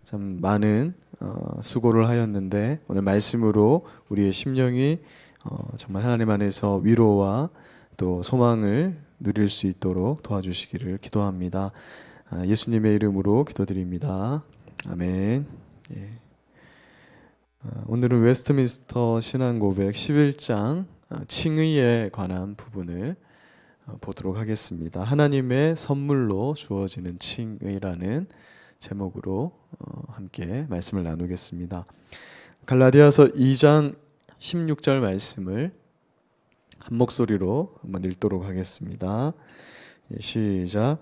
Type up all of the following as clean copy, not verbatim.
참 많은 수고를 하였는데 오늘 말씀으로 우리의 심령이 정말 하나님 안에서 위로와 또 소망을 누릴 수 있도록 도와주시기를 기도합니다. 예수님의 이름으로 기도드립니다. 아멘. 예. 오늘은 웨스트민스터 신앙고백 11장 칭의에 관한 부분을 보도록 하겠습니다. 하나님의 선물로 주어지는 칭의라는 제목으로 함께 말씀을 나누겠습니다. 갈라디아서 2장 16절 말씀을 한 목소리로 한번 읽도록 하겠습니다. 시작.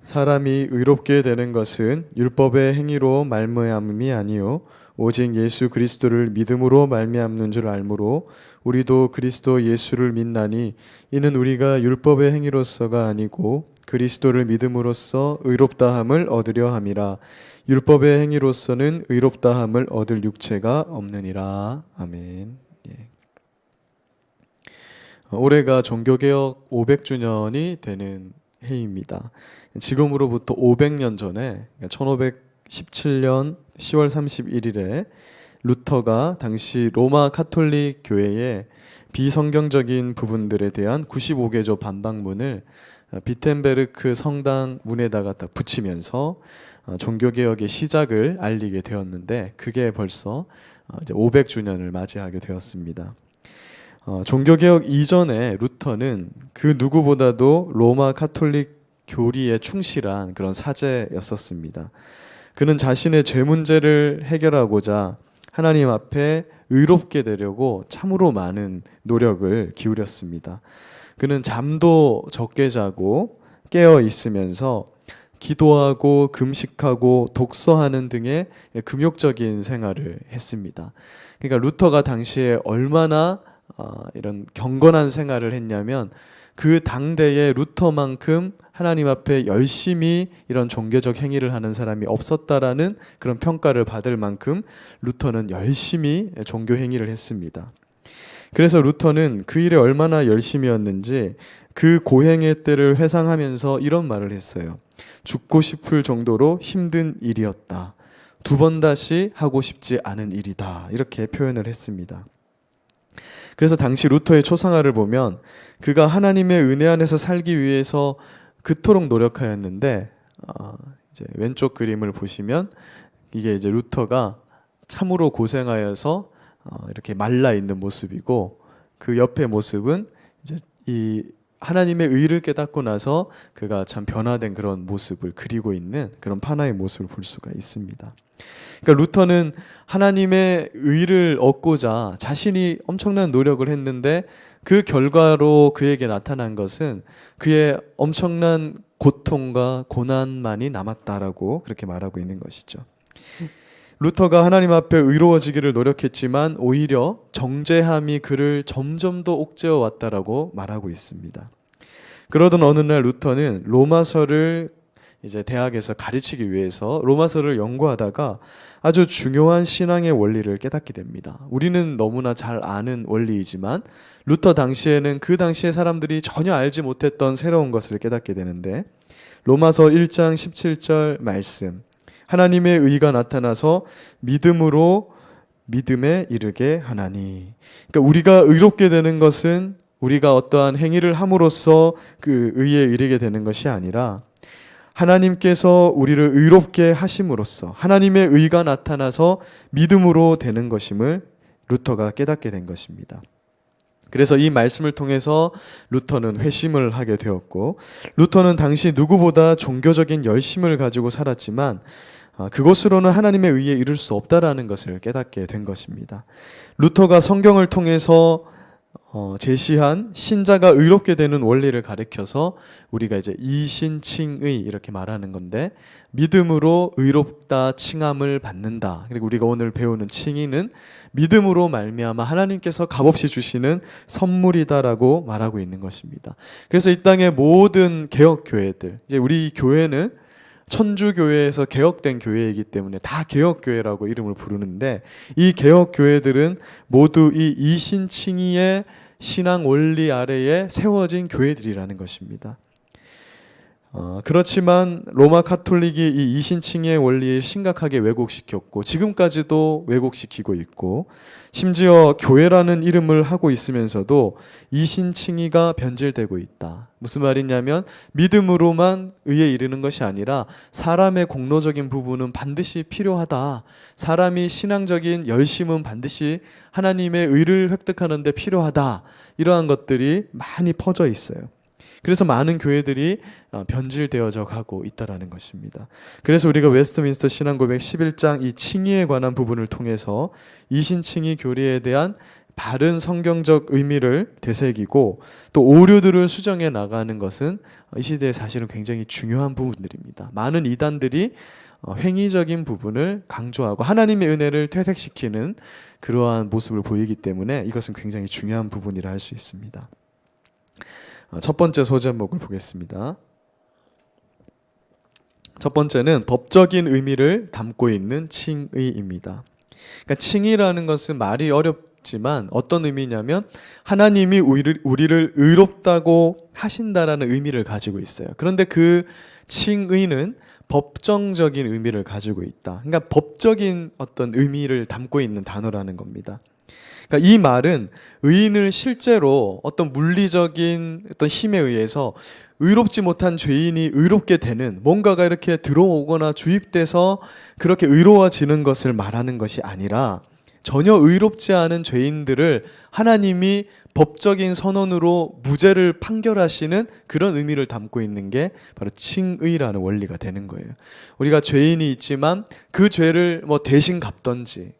사람이 의롭게 되는 것은 율법의 행위로 말미암음이 아니요 오직 예수 그리스도를 믿음으로 말미암는 줄 알므로 우리도 그리스도 예수를 믿나니 이는 우리가 율법의 행위로서가 아니고 그리스도를 믿음으로써 의롭다함을 얻으려 함이라. 율법의 행위로서는 의롭다함을 얻을 육체가 없느니라. 아멘. 예. 올해가 종교개혁 500주년이 되는 해입니다. 지금으로부터 500년 전에 1517년 10월 31일에 루터가 당시 로마 카톨릭 교회의 비성경적인 부분들에 대한 95개조 반박문을 비텐베르크 성당 문에다가 딱 붙이면서 종교개혁의 시작을 알리게 되었는데 그게 벌써 이제 500주년을 맞이하게 되었습니다. 종교개혁 이전에 루터는 그 누구보다도 로마 카톨릭 교리에 충실한 그런 사제였었습니다. 그는 자신의 죄 문제를 해결하고자 하나님 앞에 의롭게 되려고 참으로 많은 노력을 기울였습니다. 그는 잠도 적게 자고 깨어 있으면서 기도하고 금식하고 독서하는 등의 금욕적인 생활을 했습니다. 그러니까 루터가 당시에 얼마나 이런 경건한 생활을 했냐면 그 당대에 루터만큼 하나님 앞에 열심히 이런 종교적 행위를 하는 사람이 없었다라는 그런 평가를 받을 만큼 루터는 열심히 종교 행위를 했습니다. 그래서 루터는 그 일에 얼마나 열심이었는지 그 고행의 때를 회상하면서 이런 말을 했어요. 죽고 싶을 정도로 힘든 일이었다. 두 번 다시 하고 싶지 않은 일이다. 이렇게 표현을 했습니다. 그래서 당시 루터의 초상화를 보면 그가 하나님의 은혜 안에서 살기 위해서 그토록 노력하였는데 이제 왼쪽 그림을 보시면 이게 이제 루터가 참으로 고생하여서 이렇게 말라 있는 모습이고 그 옆의 모습은 이제 이 하나님의 의를 깨닫고 나서 그가 참 변화된 그런 모습을 그리고 있는 그런 판화의 모습을 볼 수가 있습니다. 그러니까 루터는 하나님의 의를 얻고자 자신이 엄청난 노력을 했는데 그 결과로 그에게 나타난 것은 그의 엄청난 고통과 고난만이 남았다라고 그렇게 말하고 있는 것이죠. 루터가 하나님 앞에 의로워지기를 노력했지만 오히려 정죄함이 그를 점점 더 옥죄어 왔다라고 말하고 있습니다. 그러던 어느 날 루터는 로마서를 이제 대학에서 가르치기 위해서 로마서를 연구하다가 아주 중요한 신앙의 원리를 깨닫게 됩니다. 우리는 너무나 잘 아는 원리이지만 루터 당시에는 그 당시의 사람들이 전혀 알지 못했던 새로운 것을 깨닫게 되는데 로마서 1장 17절 말씀 하나님의 의가 나타나서 믿음으로 믿음에 이르게 하나니. 그러니까 우리가 의롭게 되는 것은 우리가 어떠한 행위를 함으로써 그 의에 이르게 되는 것이 아니라 하나님께서 우리를 의롭게 하심으로써 하나님의 의가 나타나서 믿음으로 되는 것임을 루터가 깨닫게 된 것입니다. 그래서 이 말씀을 통해서 루터는 회심을 하게 되었고 루터는 당시 누구보다 종교적인 열심을 가지고 살았지만 그것으로는 하나님의 의에 이를 수 없다라는 것을 깨닫게 된 것입니다. 루터가 성경을 통해서 제시한 신자가 의롭게 되는 원리를 가르쳐서 우리가 이제 이신칭의 이렇게 말하는 건데 믿음으로 의롭다 칭함을 받는다. 그리고 우리가 오늘 배우는 칭의는 믿음으로 말미암아 하나님께서 값없이 주시는 선물이다라고 말하고 있는 것입니다. 그래서 이 땅의 모든 개혁 교회들, 이제 우리 교회는 천주교회에서 개혁된 교회이기 때문에 다 개혁교회라고 이름을 부르는데 이 개혁교회들은 모두 이 이신칭의의 신앙 원리 아래에 세워진 교회들이라는 것입니다. 그렇지만 로마 카톨릭이 이 이신칭의의 원리를 심각하게 왜곡시켰고 지금까지도 왜곡시키고 있고 심지어 교회라는 이름을 하고 있으면서도 이신칭의가 변질되고 있다. 무슨 말이냐면 믿음으로만 의에 이르는 것이 아니라 사람의 공로적인 부분은 반드시 필요하다. 사람이 신앙적인 열심은 반드시 하나님의 의를 획득하는 데 필요하다. 이러한 것들이 많이 퍼져 있어요. 그래서 많은 교회들이 변질되어져 가고 있다는 것입니다. 그래서 우리가 웨스트민스터 신앙고백 11장 이 칭의에 관한 부분을 통해서 이신칭의 교리에 대한 바른 성경적 의미를 되새기고 또 오류들을 수정해 나가는 것은 이 시대에 사실은 굉장히 중요한 부분들입니다. 많은 이단들이 횡의적인 부분을 강조하고 하나님의 은혜를 퇴색시키는 그러한 모습을 보이기 때문에 이것은 굉장히 중요한 부분이라 할 수 있습니다. 첫 번째 소제목을 보겠습니다. 첫 번째는 법적인 의미를 담고 있는 칭의입니다. 그러니까 칭의라는 것은 말이 어렵지만 어떤 의미냐면 하나님이 우리를 의롭다고 하신다라는 의미를 가지고 있어요. 그런데 그 칭의는 법정적인 의미를 가지고 있다. 그러니까 법적인 어떤 의미를 담고 있는 단어라는 겁니다. 그러니까 이 말은 의인을 실제로 어떤 물리적인 어떤 힘에 의해서 의롭지 못한 죄인이 의롭게 되는 뭔가가 이렇게 들어오거나 주입돼서 그렇게 의로워지는 것을 말하는 것이 아니라 전혀 의롭지 않은 죄인들을 하나님이 법적인 선언으로 무죄를 판결하시는 그런 의미를 담고 있는 게 바로 칭의라는 원리가 되는 거예요. 우리가 죄인이 있지만 그 죄를 뭐 대신 갚던지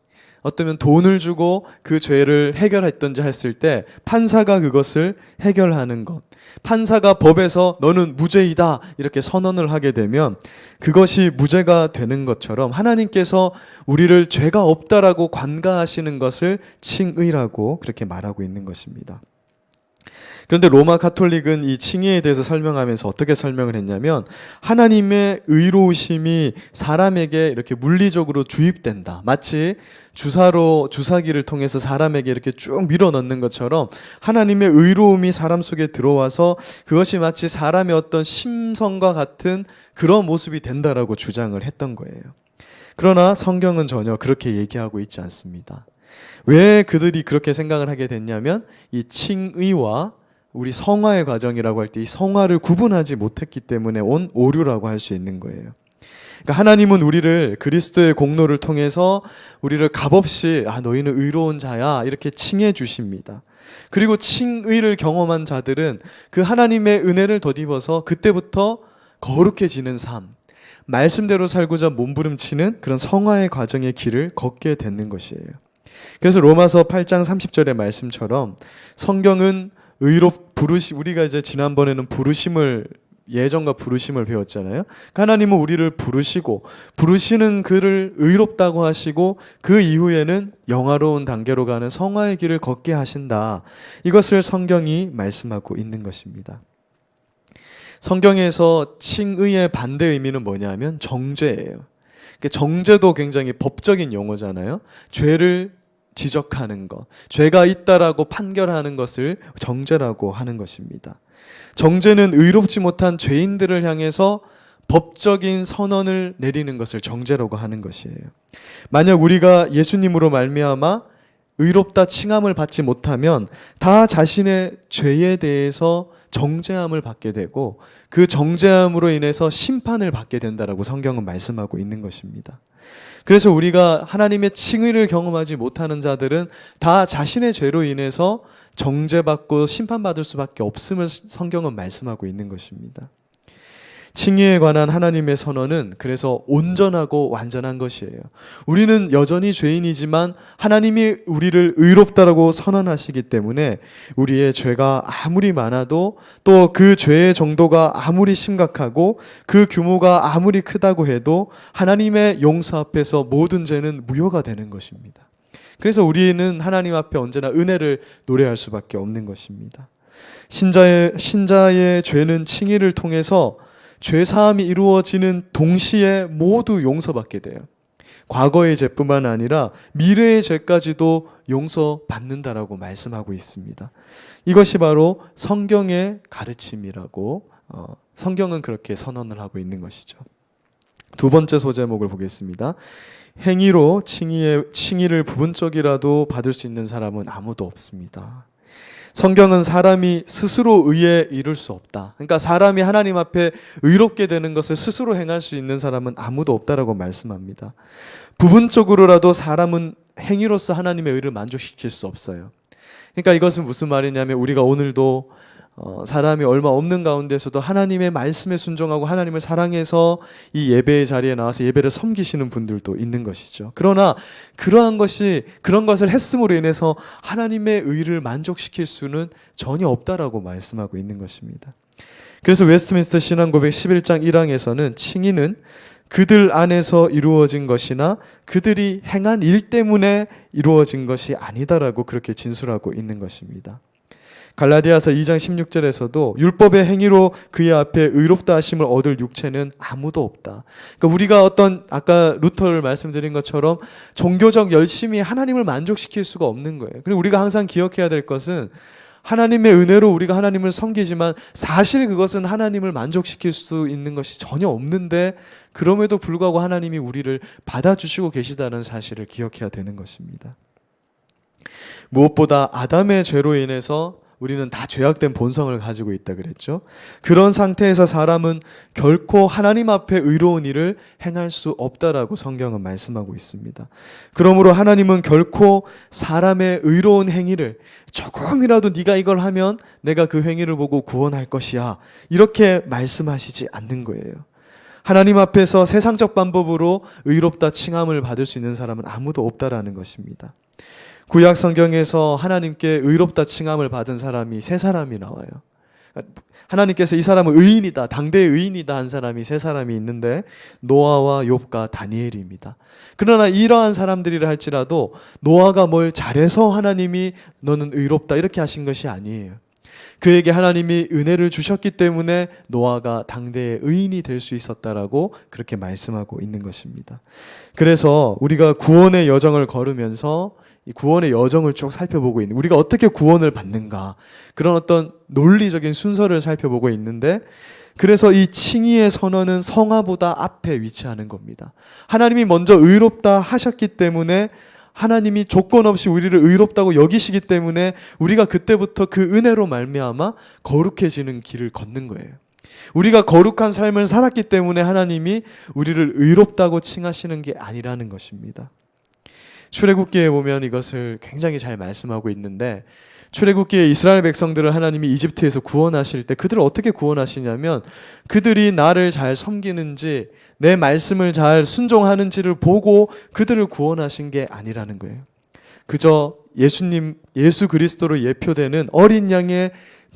어쩌면 돈을 주고 그 죄를 해결했던지 했을 때 판사가 그것을 해결하는 것. 판사가 법에서 너는 무죄이다 이렇게 선언을 하게 되면 그것이 무죄가 되는 것처럼 하나님께서 우리를 죄가 없다라고 관가하시는 것을 칭의라고 그렇게 말하고 있는 것입니다. 그런데 로마 카톨릭은 이 칭의에 대해서 설명하면서 어떻게 설명을 했냐면 하나님의 의로우심이 사람에게 이렇게 물리적으로 주입된다. 마치 주사기를 통해서 사람에게 이렇게 쭉 밀어넣는 것처럼 하나님의 의로움이 사람 속에 들어와서 그것이 마치 사람의 어떤 심성과 같은 그런 모습이 된다라고 주장을 했던 거예요. 그러나 성경은 전혀 그렇게 얘기하고 있지 않습니다. 왜 그들이 그렇게 생각을 하게 됐냐면 이 칭의와 우리 성화의 과정이라고 할 때 이 성화를 구분하지 못했기 때문에 온 오류라고 할 수 있는 거예요. 그러니까 하나님은 우리를 그리스도의 공로를 통해서 우리를 값없이 너희는 의로운 자야 이렇게 칭해 주십니다. 그리고 칭의를 경험한 자들은 그 하나님의 은혜를 덧입어서 그때부터 거룩해지는 삶, 말씀대로 살고자 몸부림치는 그런 성화의 과정의 길을 걷게 되는 것이에요. 그래서 로마서 8장 30절의 말씀처럼 성경은 우리가 이제 지난번에는 예전과 부르심을 배웠잖아요. 하나님은 우리를 부르시는 그를 의롭다고 하시고 그 이후에는 영화로운 단계로 가는 성화의 길을 걷게 하신다. 이것을 성경이 말씀하고 있는 것입니다. 성경에서 칭의의 반대 의미는 뭐냐면 정죄예요. 정죄도 굉장히 법적인 용어잖아요. 죄를 지적하는 것, 죄가 있다라고 판결하는 것을 정죄라고 하는 것입니다. 정죄는 의롭지 못한 죄인들을 향해서 법적인 선언을 내리는 것을 정죄라고 하는 것이에요. 만약 우리가 예수님으로 말미암아 의롭다 칭함을 받지 못하면 다 자신의 죄에 대해서 정죄함을 받게 되고 그 정죄함으로 인해서 심판을 받게 된다라고 성경은 말씀하고 있는 것입니다. 그래서 우리가 하나님의 칭의를 경험하지 못하는 자들은 다 자신의 죄로 인해서 정죄받고 심판받을 수밖에 없음을 성경은 말씀하고 있는 것입니다. 칭의에 관한 하나님의 선언은 그래서 온전하고 완전한 것이에요. 우리는 여전히 죄인이지만 하나님이 우리를 의롭다라고 선언하시기 때문에 우리의 죄가 아무리 많아도 또 그 죄의 정도가 아무리 심각하고 그 규모가 아무리 크다고 해도 하나님의 용서 앞에서 모든 죄는 무효가 되는 것입니다. 그래서 우리는 하나님 앞에 언제나 은혜를 노래할 수밖에 없는 것입니다. 신자의 죄는 칭의를 통해서 죄사함이 이루어지는 동시에 모두 용서받게 돼요. 과거의 죄뿐만 아니라 미래의 죄까지도 용서받는다라고 말씀하고 있습니다. 이것이 바로 성경의 가르침이라고 성경은 그렇게 선언을 하고 있는 것이죠. 두 번째 소제목을 보겠습니다. 행위로 칭의를 부분적이라도 받을 수 있는 사람은 아무도 없습니다. 성경은 사람이 스스로 의에 이를 수 없다. 그러니까 사람이 하나님 앞에 의롭게 되는 것을 스스로 행할 수 있는 사람은 아무도 없다라고 말씀합니다. 부분적으로라도 사람은 행위로서 하나님의 의를 만족시킬 수 없어요. 그러니까 이것은 무슨 말이냐면 우리가 오늘도 사람이 얼마 없는 가운데서도 하나님의 말씀에 순종하고 하나님을 사랑해서 이 예배의 자리에 나와서 예배를 섬기시는 분들도 있는 것이죠. 그러나 그런 것을 했음으로 인해서 하나님의 의를 만족시킬 수는 전혀 없다라고 말씀하고 있는 것입니다. 그래서 웨스트민스터 신앙고백 11장 1항에서는 칭의는 그들 안에서 이루어진 것이나 그들이 행한 일 때문에 이루어진 것이 아니다라고 그렇게 진술하고 있는 것입니다. 갈라디아서 2장 16절에서도 율법의 행위로 그의 앞에 의롭다 하심을 얻을 육체는 아무도 없다. 그러니까 우리가 아까 루터를 말씀드린 것처럼 종교적 열심히 하나님을 만족시킬 수가 없는 거예요. 그리고 우리가 항상 기억해야 될 것은 하나님의 은혜로 우리가 하나님을 섬기지만 사실 그것은 하나님을 만족시킬 수 있는 것이 전혀 없는데 그럼에도 불구하고 하나님이 우리를 받아주시고 계시다는 사실을 기억해야 되는 것입니다. 무엇보다 아담의 죄로 인해서 우리는 다 죄악된 본성을 가지고 있다 그랬죠. 그런 상태에서 사람은 결코 하나님 앞에 의로운 일을 행할 수 없다라고 성경은 말씀하고 있습니다. 그러므로 하나님은 결코 사람의 의로운 행위를 조금이라도 네가 이걸 하면 내가 그 행위를 보고 구원할 것이야 이렇게 말씀하시지 않는 거예요. 하나님 앞에서 세상적 방법으로 의롭다 칭함을 받을 수 있는 사람은 아무도 없다라는 것입니다. 구약 성경에서 하나님께 의롭다 칭함을 받은 사람이 세 사람이 나와요. 하나님께서 이 사람은 의인이다, 당대의 의인이다 한 사람이 세 사람이 있는데 노아와 욥과 다니엘입니다. 그러나 이러한 사람들이라 할지라도 노아가 뭘 잘해서 하나님이 너는 의롭다 이렇게 하신 것이 아니에요. 그에게 하나님이 은혜를 주셨기 때문에 노아가 당대의 의인이 될 수 있었다라고 그렇게 말씀하고 있는 것입니다. 그래서 우리가 구원의 여정을 걸으면서 이 구원의 여정을 쭉 살펴보고 있는, 우리가 어떻게 구원을 받는가 그런 어떤 논리적인 순서를 살펴보고 있는데, 그래서 이 칭의의 선언은 성화보다 앞에 위치하는 겁니다. 하나님이 먼저 의롭다 하셨기 때문에 하나님이 조건 없이 우리를 의롭다고 여기시기 때문에 우리가 그때부터 그 은혜로 말미암아 거룩해지는 길을 걷는 거예요. 우리가 거룩한 삶을 살았기 때문에 하나님이 우리를 의롭다고 칭하시는 게 아니라는 것입니다. 출애굽기에 보면 이것을 굉장히 잘 말씀하고 있는데, 출애굽기에 이스라엘 백성들을 하나님이 이집트에서 구원하실 때 그들을 어떻게 구원하시냐면 그들이 나를 잘 섬기는지 내 말씀을 잘 순종하는지를 보고 그들을 구원하신 게 아니라는 거예요. 그저 예수 그리스도로 예표되는 어린 양의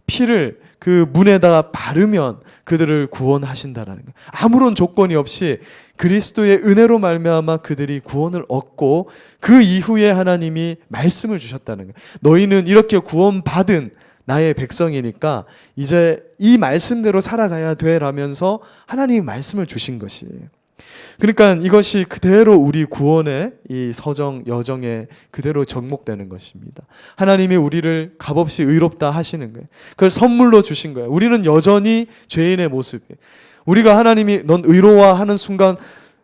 피를 그 문에다가 바르면 그들을 구원하신다라는 거예요. 아무런 조건이 없이 그리스도의 은혜로 말미암아 그들이 구원을 얻고 그 이후에 하나님이 말씀을 주셨다는 거예요. 너희는 이렇게 구원받은 나의 백성이니까 이제 이 말씀대로 살아가야 돼 라면서 하나님이 말씀을 주신 것이에요. 그러니까 이것이 그대로 우리 구원의 이 여정에 그대로 접목되는 것입니다. 하나님이 우리를 값없이 의롭다 하시는 거예요. 그걸 선물로 주신 거예요. 우리는 여전히 죄인의 모습이에요. 우리가 하나님이 넌 의로워 하는 순간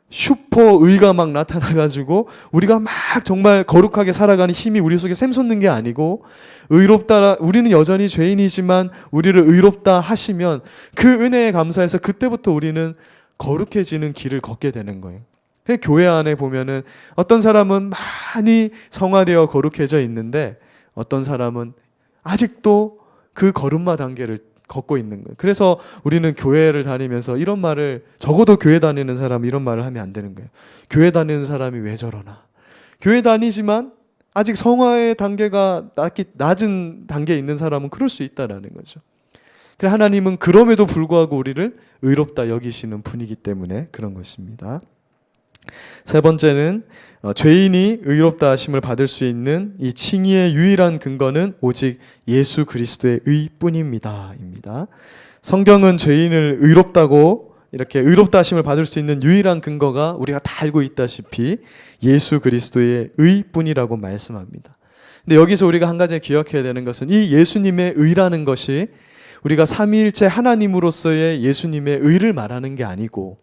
슈퍼 의가 막 나타나가지고 우리가 막 정말 거룩하게 살아가는 힘이 우리 속에 샘솟는 게 아니고, 의롭다, 우리는 여전히 죄인이지만 우리를 의롭다 하시면 그 은혜에 감사해서 그때부터 우리는 거룩해지는 길을 걷게 되는 거예요. 그래서 교회 안에 보면은 어떤 사람은 많이 성화되어 거룩해져 있는데 어떤 사람은 아직도 그 걸음마 단계를 걷고 있는 거예요. 그래서 우리는 교회를 다니면서 이런 말을, 적어도 교회 다니는 사람은 이런 말을 하면 안 되는 거예요. 교회 다니는 사람이 왜 저러나. 교회 다니지만 아직 성화의 단계가 낮은 단계에 있는 사람은 그럴 수 있다라는 거죠. 하나님은 그럼에도 불구하고 우리를 의롭다 여기시는 분이기 때문에 그런 것입니다. 세 번째는 죄인이 의롭다 하심을 받을 수 있는 이 칭의의 유일한 근거는 오직 예수 그리스도의 의뿐입니다. 성경은 죄인을 의롭다고 이렇게 의롭다 하심을 받을 수 있는 유일한 근거가 우리가 다 알고 있다시피 예수 그리스도의 의뿐이라고 말씀합니다. 근데 여기서 우리가 한 가지 기억해야 되는 것은 이 예수님의 의라는 것이 우리가 삼위일체 하나님으로서의 예수님의 의를 말하는 게 아니고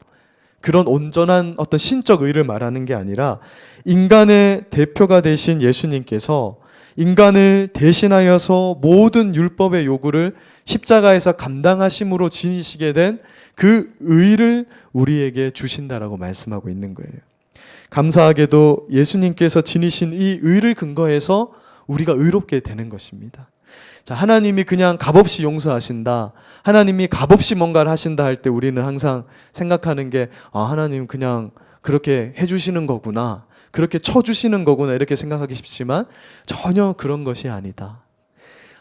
그런 온전한 어떤 신적 의를 말하는 게 아니라 인간의 대표가 되신 예수님께서 인간을 대신하여서 모든 율법의 요구를 십자가에서 감당하심으로 지니시게 된 그 의를 우리에게 주신다라고 말씀하고 있는 거예요. 감사하게도 예수님께서 지니신 이 의를 근거해서 우리가 의롭게 되는 것입니다. 자, 하나님이 그냥 값없이 용서하신다, 하나님이 값없이 뭔가를 하신다 할 때 우리는 항상 생각하는 게 하나님 그냥 그렇게 해주시는 거구나, 그렇게 쳐주시는 거구나 이렇게 생각하기 쉽지만 전혀 그런 것이 아니다.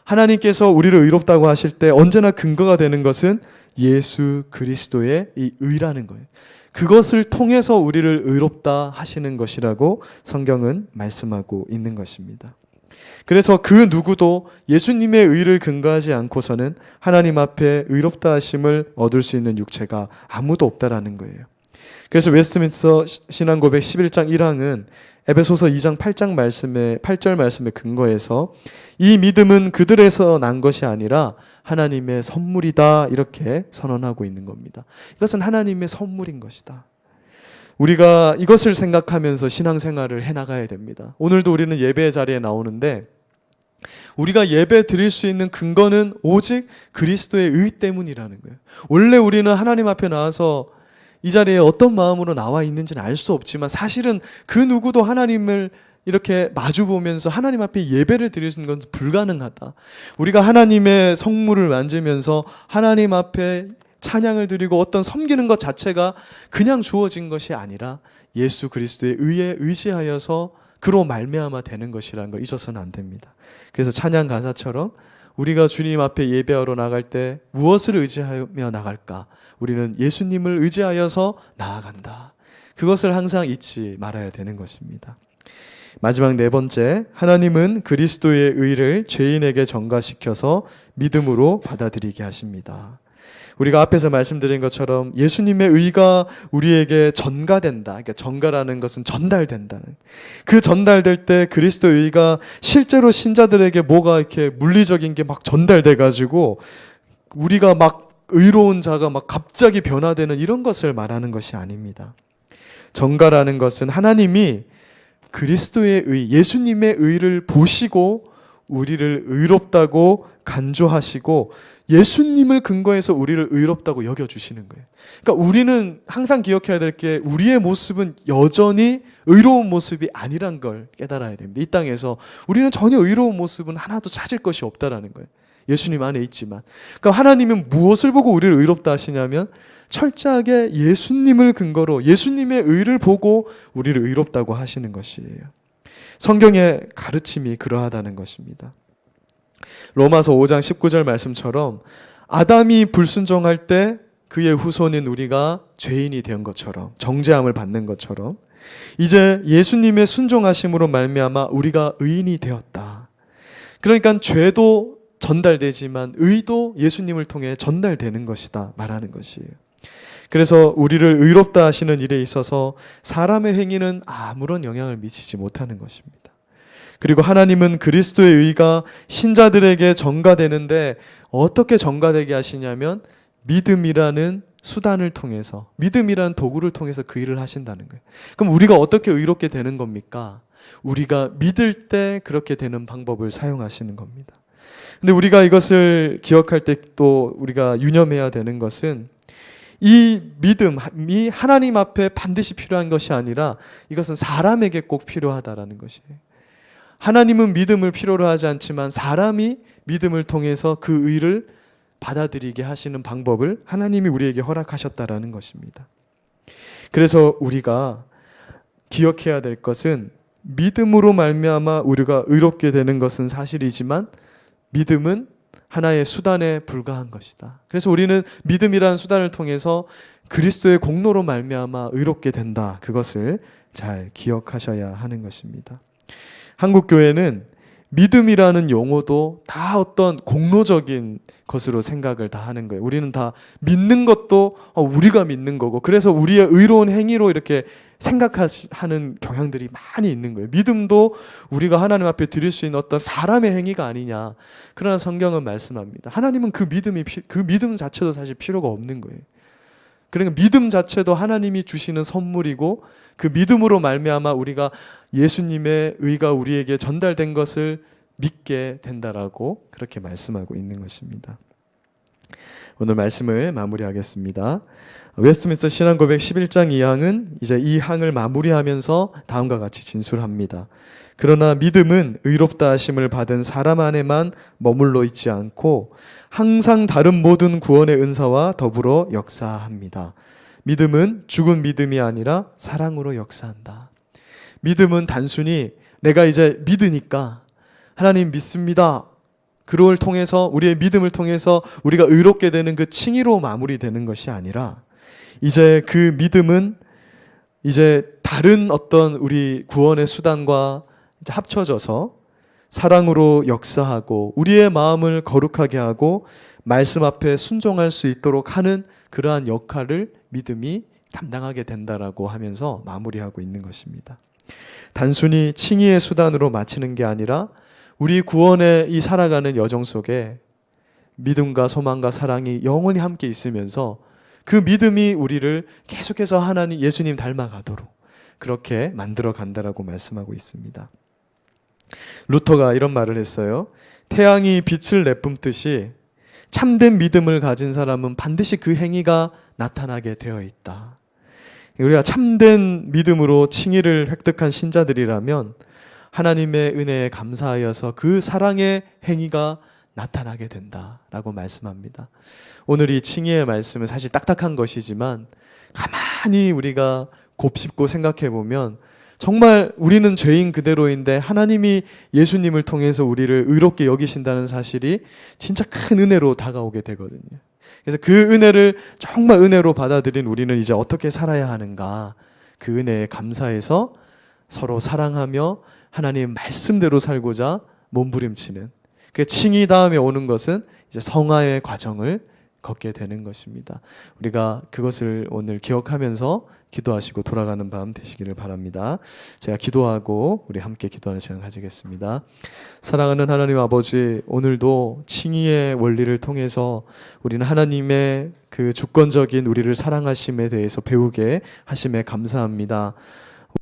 하나님께서 우리를 의롭다고 하실 때 언제나 근거가 되는 것은 예수 그리스도의 이 의라는 거예요. 그것을 통해서 우리를 의롭다 하시는 것이라고 성경은 말씀하고 있는 것입니다. 그래서 그 누구도 예수님의 의를 근거하지 않고서는 하나님 앞에 의롭다 하심을 얻을 수 있는 육체가 아무도 없다라는 거예요. 그래서 웨스트민스터 신앙고백 11장 1항은 에베소서 2장 8절 말씀에 근거해서 이 믿음은 그들에서 난 것이 아니라 하나님의 선물이다 이렇게 선언하고 있는 겁니다. 이것은 하나님의 선물인 것이다. 우리가 이것을 생각하면서 신앙생활을 해나가야 됩니다. 오늘도 우리는 예배 자리에 나오는데 우리가 예배 드릴 수 있는 근거는 오직 그리스도의 의 때문이라는 거예요. 원래 우리는 하나님 앞에 나와서 이 자리에 어떤 마음으로 나와 있는지는 알 수 없지만 사실은 그 누구도 하나님을 이렇게 마주보면서 하나님 앞에 예배를 드릴 수 있는 것은 불가능하다. 우리가 하나님의 성물을 만지면서 하나님 앞에 찬양을 드리고 어떤 섬기는 것 자체가 그냥 주어진 것이 아니라 예수 그리스도의 의에 의지하여서 그로 말미암아 되는 것이라는 걸 잊어서는 안 됩니다. 그래서 찬양 가사처럼 우리가 주님 앞에 예배하러 나갈 때 무엇을 의지하며 나갈까? 우리는 예수님을 의지하여서 나아간다. 그것을 항상 잊지 말아야 되는 것입니다. 마지막 네 번째, 하나님은 그리스도의 의를 죄인에게 전가시켜서 믿음으로 받아들이게 하십니다. 우리가 앞에서 말씀드린 것처럼 예수님의 의가 우리에게 전가된다. 그러니까 전가라는 것은 전달된다는. 그 전달될 때 그리스도의 의가 실제로 신자들에게 뭐가 이렇게 물리적인 게 막 전달돼 가지고 우리가 막 의로운 자가 막 갑자기 변화되는 이런 것을 말하는 것이 아닙니다. 전가라는 것은 하나님이 그리스도의 의, 예수님의 의를 보시고 우리를 의롭다고 간주하시고 예수님을 근거해서 우리를 의롭다고 여겨주시는 거예요. 그러니까 우리는 항상 기억해야 될 게 우리의 모습은 여전히 의로운 모습이 아니란 걸 깨달아야 됩니다. 이 땅에서 우리는 전혀 의로운 모습은 하나도 찾을 것이 없다라는 거예요. 예수님 안에 있지만. 그러니까 하나님은 무엇을 보고 우리를 의롭다 하시냐면 철저하게 예수님을 근거로 예수님의 의를 보고 우리를 의롭다고 하시는 것이에요. 성경의 가르침이 그러하다는 것입니다. 로마서 5장 19절 말씀처럼 아담이 불순종할 때 그의 후손인 우리가 죄인이 된 것처럼 정죄함을 받는 것처럼 이제 예수님의 순종하심으로 말미암아 우리가 의인이 되었다. 그러니까 죄도 전달되지만 의도 예수님을 통해 전달되는 것이다 말하는 것이에요. 그래서 우리를 의롭다 하시는 일에 있어서 사람의 행위는 아무런 영향을 미치지 못하는 것입니다. 그리고 하나님은 그리스도의 의가 신자들에게 전가되는데 어떻게 전가되게 하시냐면 믿음이라는 수단을 통해서, 믿음이라는 도구를 통해서 그 일을 하신다는 거예요. 그럼 우리가 어떻게 의롭게 되는 겁니까? 우리가 믿을 때 그렇게 되는 방법을 사용하시는 겁니다. 근데 우리가 이것을 기억할 때 또 우리가 유념해야 되는 것은 이 믿음이 하나님 앞에 반드시 필요한 것이 아니라 이것은 사람에게 꼭 필요하다라는 것이에요. 하나님은 믿음을 필요로 하지 않지만 사람이 믿음을 통해서 그 의를 받아들이게 하시는 방법을 하나님이 우리에게 허락하셨다라는 것입니다. 그래서 우리가 기억해야 될 것은 믿음으로 말미암아 우리가 의롭게 되는 것은 사실이지만 믿음은 하나의 수단에 불과한 것이다. 그래서 우리는 믿음이라는 수단을 통해서 그리스도의 공로로 말미암아 의롭게 된다. 그것을 잘 기억하셔야 하는 것입니다. 한국 교회는 믿음이라는 용어도 다 어떤 공로적인 것으로 생각을 다 하는 거예요. 우리는 다 믿는 것도 우리가 믿는 거고 그래서 우리의 의로운 행위로 이렇게 생각하는 경향들이 많이 있는 거예요. 믿음도 우리가 하나님 앞에 드릴 수 있는 어떤 사람의 행위가 아니냐. 그러나 성경은 말씀합니다. 하나님은 그 믿음 자체도 사실 필요가 없는 거예요. 그러니까 믿음 자체도 하나님이 주시는 선물이고 그 믿음으로 말미암아 우리가 예수님의 의가 우리에게 전달된 것을 믿게 된다라고 그렇게 말씀하고 있는 것입니다. 오늘 말씀을 마무리하겠습니다. 웨스트민스터 신앙고백 11장 2항은 이제 이 항을 마무리하면서 다음과 같이 진술합니다. 그러나 믿음은 의롭다 하심을 받은 사람 안에만 머물러 있지 않고 항상 다른 모든 구원의 은사와 더불어 역사합니다. 믿음은 죽은 믿음이 아니라 사랑으로 역사한다. 믿음은 단순히 내가 이제 믿으니까 하나님 믿습니다. 그걸 통해서 우리의 믿음을 통해서 우리가 의롭게 되는 그 칭의로 마무리되는 것이 아니라 이제 그 믿음은 이제 다른 어떤 우리 구원의 수단과 이제 합쳐져서 사랑으로 역사하고 우리의 마음을 거룩하게 하고 말씀 앞에 순종할 수 있도록 하는 그러한 역할을 믿음이 담당하게 된다라고 하면서 마무리하고 있는 것입니다. 단순히 칭의의 수단으로 마치는 게 아니라 우리 구원의 이 살아가는 여정 속에 믿음과 소망과 사랑이 영원히 함께 있으면서 그 믿음이 우리를 계속해서 하나님 예수님 닮아가도록 그렇게 만들어 간다라고 말씀하고 있습니다. 루터가 이런 말을 했어요. 태양이 빛을 내뿜듯이 참된 믿음을 가진 사람은 반드시 그 행위가 나타나게 되어 있다. 우리가 참된 믿음으로 칭의를 획득한 신자들이라면 하나님의 은혜에 감사하여서 그 사랑의 행위가 나타나게 된다라고 말씀합니다. 오늘 이 칭의의 말씀은 사실 딱딱한 것이지만 가만히 우리가 곱씹고 생각해 보면 정말 우리는 죄인 그대로인데 하나님이 예수님을 통해서 우리를 의롭게 여기신다는 사실이 진짜 큰 은혜로 다가오게 되거든요. 그래서 그 은혜를 정말 은혜로 받아들인 우리는 이제 어떻게 살아야 하는가, 그 은혜에 감사해서 서로 사랑하며 하나님 말씀대로 살고자 몸부림치는 그 칭의 다음에 오는 것은 이제 성화의 과정을 걷게 되는 것입니다. 우리가 그것을 오늘 기억하면서 기도하시고 돌아가는 밤 되시기를 바랍니다. 제가 기도하고 우리 함께 기도하는 시간 가지겠습니다. 사랑하는 하나님 아버지, 오늘도 칭의의 원리를 통해서 우리는 하나님의 그 주권적인 우리를 사랑하심에 대해서 배우게 하심에 감사합니다.